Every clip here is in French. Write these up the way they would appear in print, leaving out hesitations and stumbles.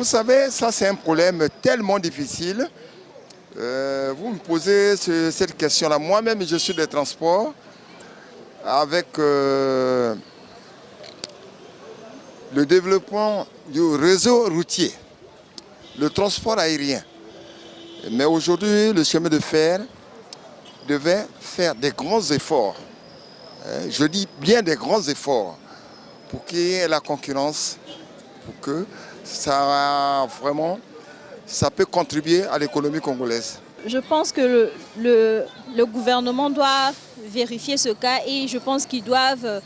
savez, ça c'est un problème tellement difficile. Vous me posez cette question-là. Moi-même, je suis des transports avec le développement du réseau routier, le transport aérien. Mais aujourd'hui, le chemin de fer devait faire des grands efforts. Je dis bien des grands efforts pour qu'il y ait la concurrence, pour que ça peut contribuer à l'économie congolaise. Je pense que le gouvernement doit vérifier ce cas et je pense qu'ils doivent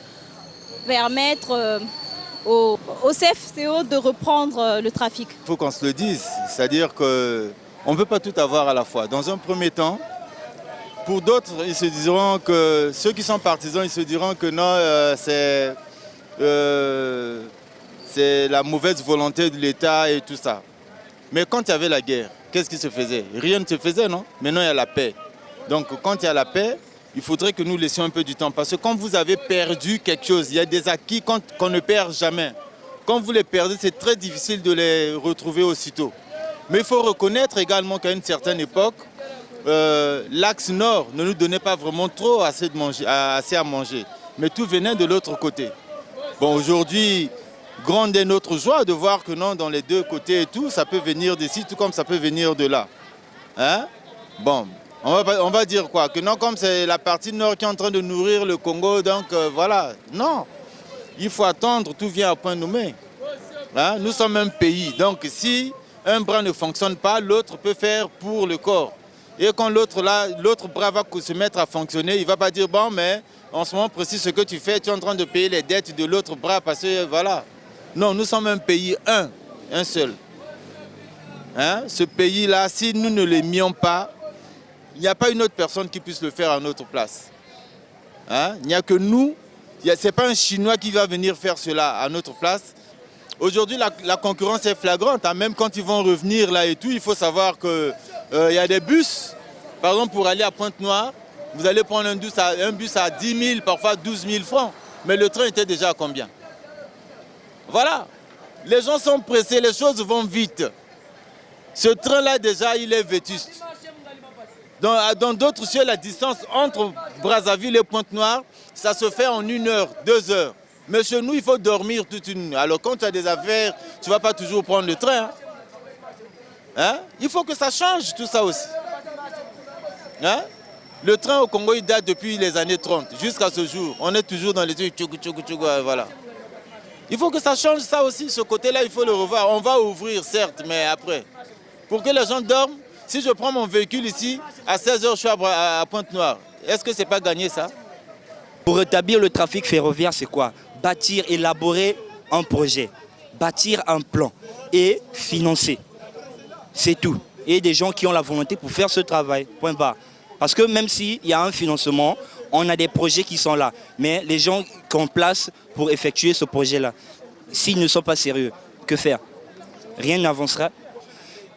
permettre au CFCO de reprendre le trafic. Il faut qu'on se le dise, c'est-à-dire qu'on ne peut pas tout avoir à la fois. Dans un premier temps, pour d'autres, ils se diront que ceux qui sont partisans, ils se diront que non, c'est la mauvaise volonté de l'État et tout ça. Mais quand il y avait la guerre, qu'est-ce qui se faisait? Rien ne se faisait, non? Maintenant, il y a la paix. Donc, quand il y a la paix, il faudrait que nous laissions un peu du temps. Parce que quand vous avez perdu quelque chose, il y a des acquis qu'on ne perd jamais. Quand vous les perdez, c'est très difficile de les retrouver aussitôt. Mais il faut reconnaître également qu'à une certaine époque, l'axe nord ne nous donnait pas vraiment trop assez à manger. Mais tout venait de l'autre côté. Bon, aujourd'hui, grande est notre joie de voir que non, dans les deux côtés et tout, ça peut venir d'ici, tout comme ça peut venir de là. Hein? Bon, on va dire quoi? Que non, comme c'est la partie nord qui est en train de nourrir le Congo, donc voilà. Non, il faut attendre, tout vient à point nommé. Hein? Nous sommes un pays, donc si un bras ne fonctionne pas, l'autre peut faire pour le corps. Et quand l'autre bras va se mettre à fonctionner, il ne va pas dire, bon, mais en ce moment précis, ce que tu fais, tu es en train de payer les dettes de l'autre bras parce que voilà. Non, nous sommes un pays un seul. Hein? Ce pays-là, si nous ne l'aimions pas, il n'y a pas une autre personne qui puisse le faire à notre place. Hein? Il n'y a que nous. Ce n'est pas un Chinois qui va venir faire cela à notre place. Aujourd'hui, la concurrence est flagrante. Hein? Même quand ils vont revenir là et tout, il faut savoir qu'il y a des bus. Par exemple, pour aller à Pointe-Noire, vous allez prendre un bus à 10 000, parfois 12 000 francs. Mais le train était déjà à combien? Voilà. Les gens sont pressés, les choses vont vite. Ce train-là, déjà, il est vétuste. Dans d'autres cieux, la distance entre Brazzaville et Pointe-Noire, ça se fait en 1 heure, 2 heures. Mais chez nous, il faut dormir toute une... Alors quand tu as des affaires, tu ne vas pas toujours prendre le train. Hein? Hein? Il faut que ça change, tout ça aussi. Hein? Le train au Congo, il date depuis les années 30, jusqu'à ce jour. On est toujours dans les trucs, voilà. Il faut que ça change ça aussi, ce côté-là, il faut le revoir. On va ouvrir, certes, mais après. Pour que les gens dorment, si je prends mon véhicule ici, à 16h, je suis à Pointe-Noire. Est-ce que ce n'est pas gagné ça? Pour rétablir le trafic ferroviaire, c'est quoi? Bâtir, élaborer un projet, bâtir un plan et financer. C'est tout. Et des gens qui ont la volonté pour faire ce travail, point barre. Parce que même s'il y a un financement, on a des projets qui sont là. Mais les gens qu'on place pour effectuer ce projet-là, s'ils ne sont pas sérieux, que faire? Rien n'avancera.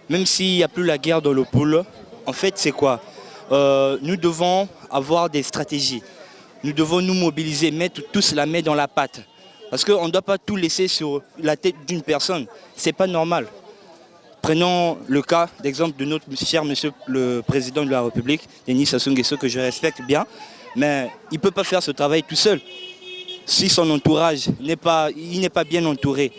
Même s'il n'y a plus la guerre dans le pôle, en fait, c'est quoi? Nous devons avoir des stratégies. Nous devons nous mobiliser, mettre tous la main dans la pâte. Parce qu'on ne doit pas tout laisser sur la tête d'une personne. Ce n'est pas normal. Prenons le cas d'exemple de notre cher monsieur le président de la République, Denis Sassou Nguesso, que je respecte bien. Mais il ne peut pas faire ce travail tout seul. Si son entourage n'est pas bien entouré,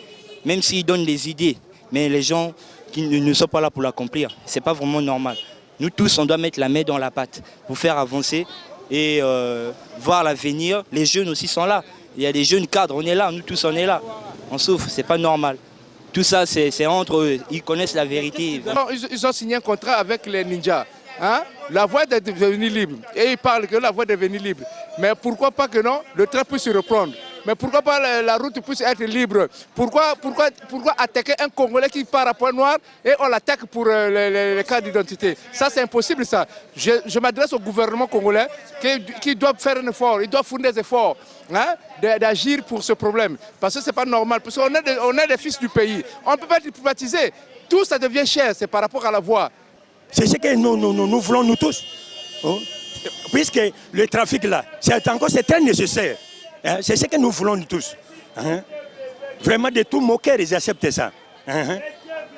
même s'il donne des idées, mais les gens qui ne sont pas là pour l'accomplir, ce n'est pas vraiment normal. Nous tous, on doit mettre la main dans la pâte pour faire avancer et voir l'avenir. Les jeunes aussi sont là. Il y a des jeunes cadres, on est là, nous tous on est là. On souffre, ce n'est pas normal. Tout ça, c'est entre eux. Ils connaissent la vérité. Ils ont signé un contrat avec les ninjas. Hein? La voie est devenue libre. Et ils parlent que la voie est devenue libre. Mais pourquoi pas que non, le train puisse se reprendre? Mais pourquoi pas la route puisse être libre? Pourquoi attaquer un Congolais qui part à Pointe-Noire et on l'attaque pour les cas d'identité? Ça, c'est impossible, ça. Je m'adresse au gouvernement congolais qui doit faire un effort, il doit fournir des efforts, hein, d'agir pour ce problème. Parce que ce n'est pas normal, parce qu'on est des fils du pays. On ne peut pas être privatisé. Tout ça devient cher, c'est par rapport à la voie. C'est ce que nous voulons, nous tous. Hein? Puisque le trafic là, c'est très nécessaire. Hein? C'est ce que nous voulons, nous tous. Hein? Vraiment, de tout mon cœur, ils acceptent ça. Hein?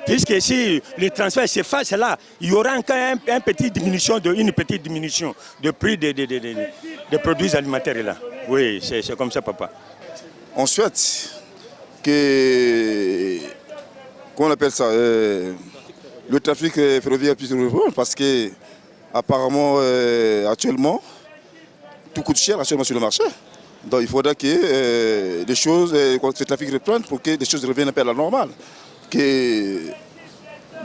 Puisque si le transfert s'efface là, il y aura encore une petite diminution de prix des produits alimentaires là. Oui, c'est comme ça, papa. On souhaite que, comment on appelle ça, le trafic ferroviaire puisse reprendre parce que apparemment actuellement tout coûte cher actuellement sur le marché. Donc il faudra que les choses, que le trafic reprenne pour que les choses reviennent un peu à la normale. Que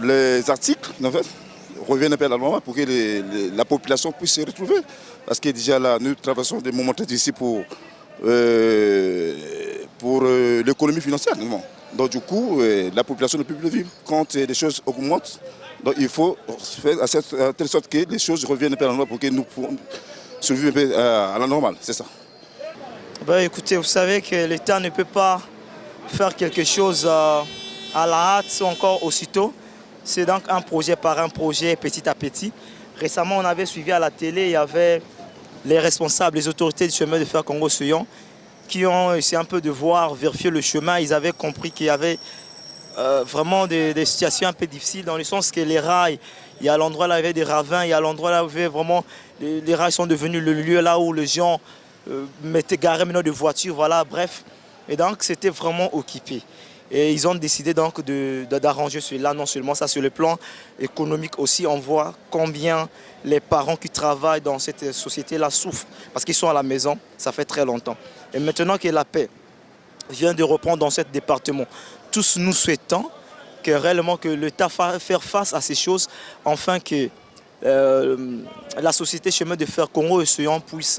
les articles en fait, reviennent un peu à la normale pour que la population puisse se retrouver. Parce que déjà là, nous traversons des moments très difficiles pour l'économie financière. Donc du coup, la population ne peut plus vivre. Quand les choses augmentent, donc il faut faire de telle sorte que les choses reviennent un peu à la normale pour que nous puissions survivre un peu à la normale. C'est ça. Ben, écoutez, vous savez que l'État ne peut pas faire quelque chose à la hâte ou encore aussitôt. C'est donc un projet par un projet, petit à petit. Récemment, on avait suivi à la télé, il y avait les responsables, les autorités du chemin de fer Congo-Soyon qui ont essayé un peu de voir, vérifier le chemin. Ils avaient compris qu'il y avait vraiment des situations un peu difficiles dans le sens que les rails, il y a l'endroit là où il y avait des ravins, il y a l'endroit là où il y avait vraiment, les rails sont devenus le lieu là où les gens mettaient garés maintenant de voitures, voilà, bref. Et donc c'était vraiment occupé. Et ils ont décidé donc d'arranger cela, non seulement ça, sur le plan économique aussi, on voit combien les parents qui travaillent dans cette société-là souffrent, parce qu'ils sont à la maison, ça fait très longtemps. Et maintenant que la paix vient de reprendre dans ce département, tous nous souhaitons que réellement que l'État fasse face à ces choses, afin que la société chemin de fer Congo-Océan puisse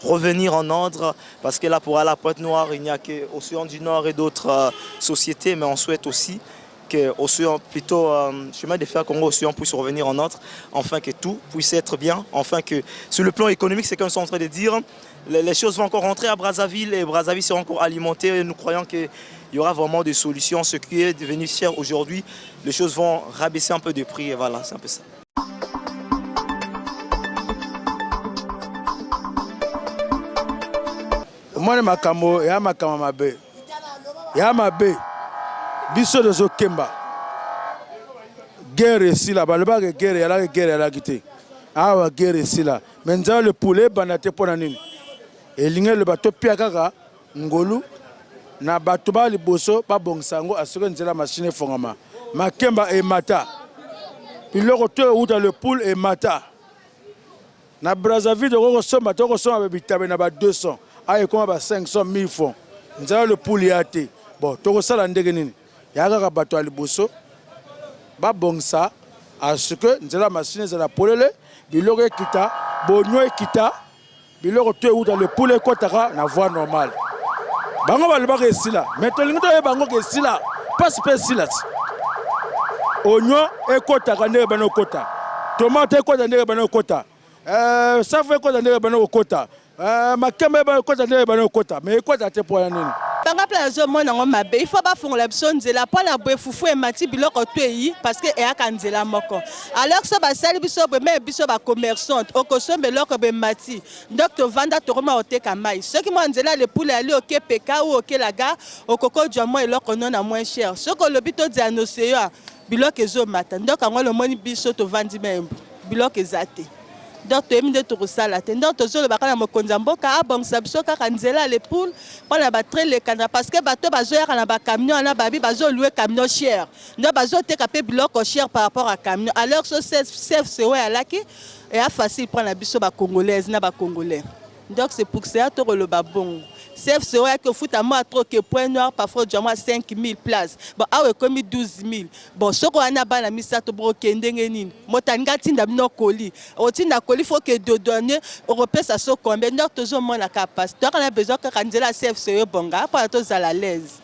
revenir en ordre, parce que là pour aller à la Pointe-Noire, il n'y a que Océan du Nord et d'autres sociétés, mais on souhaite aussi que chemin de fer Congo-Océan puisse revenir en ordre, afin que tout puisse être bien, afin que sur le plan économique, c'est comme ils sont en train de dire, les choses vont encore rentrer à Brazzaville et Brazzaville sera encore alimentée et nous croyons qu'il y aura vraiment des solutions. Ce qui est devenu cher aujourd'hui, les choses vont rabaisser un peu de prix et voilà, c'est un peu ça. Moi, je suis mabe. Biso de Kemba. Guerre ici là, le guerre, il y a la guité. Ah, guerre ici là. Maintenant, le poulet, banate pour la nuit. Et l'ingé le bateau piakaka, ngolu, na bateau ba liboso, pas bon sango, assuré la machine fongama. Ma Kemba et mata. Puis le retour où dans le poule et mata. Na Brazzaville, de ressomme, bateau ressomme avec bitabe na ba 200. Ah, et comment 500 000 francs. Nous avons le poule et athée. Bon, tu as ça nini. Yaga bateau à liboso. Ba bon ça. À ce que nous avons la machine de la poule, bilore kita, bonyo kita, bilore tu es dans le poule kotaka na voie normale. Bango ba le ba ici là. Maintenant nous avons bango ici là. Pas spécial. Onyo et kotaka ne bano kota. Tomate kota ne bano kota. Ça fait kota ne bano kota. Makembe ba kota ne bano kota. Mais kota te pour nini. Banga plazo mona ngo mabe il faut ba fongola biso nzela po na boe fufu e mati biloko twei parce que e aka nzela moko alors so ba sali biso be me biso ba commerçant okoso meloko be mati donc to vanda to roma oteka mai ce qui mo nzela le poulet ali oke peka ou oke laga okoko dja mo eloko non na moins cher ce que le bito di annoncer biloko ezo mata donc ngo le moni biso to vandi même biloko ezate donc tu es tout ça là donc tu le bakana mokonza mboka abongisa biso kaka nzela les poules pona ba très les canards parce que bato bazo ya na ba camion na babi bazo louer camion cher donc bazo te capé biloko cher par rapport à camion alors ce c'est ouais là qui est facile prendre la biso ba congolaise na ba congolais donc c'est pour ça to le babon c'est vrai que foot à moi trop que Point Noir parfois j'ai moi 5000 places bon ah ouais comme 12000 bon ce qu'on a bana misato brokende nini motanga tinda no koli o tinda koli faut que de donner européen ça so combien donc toujours mon la capacité on a besoin que kanzela CFCE bonga pour tous à l'aise.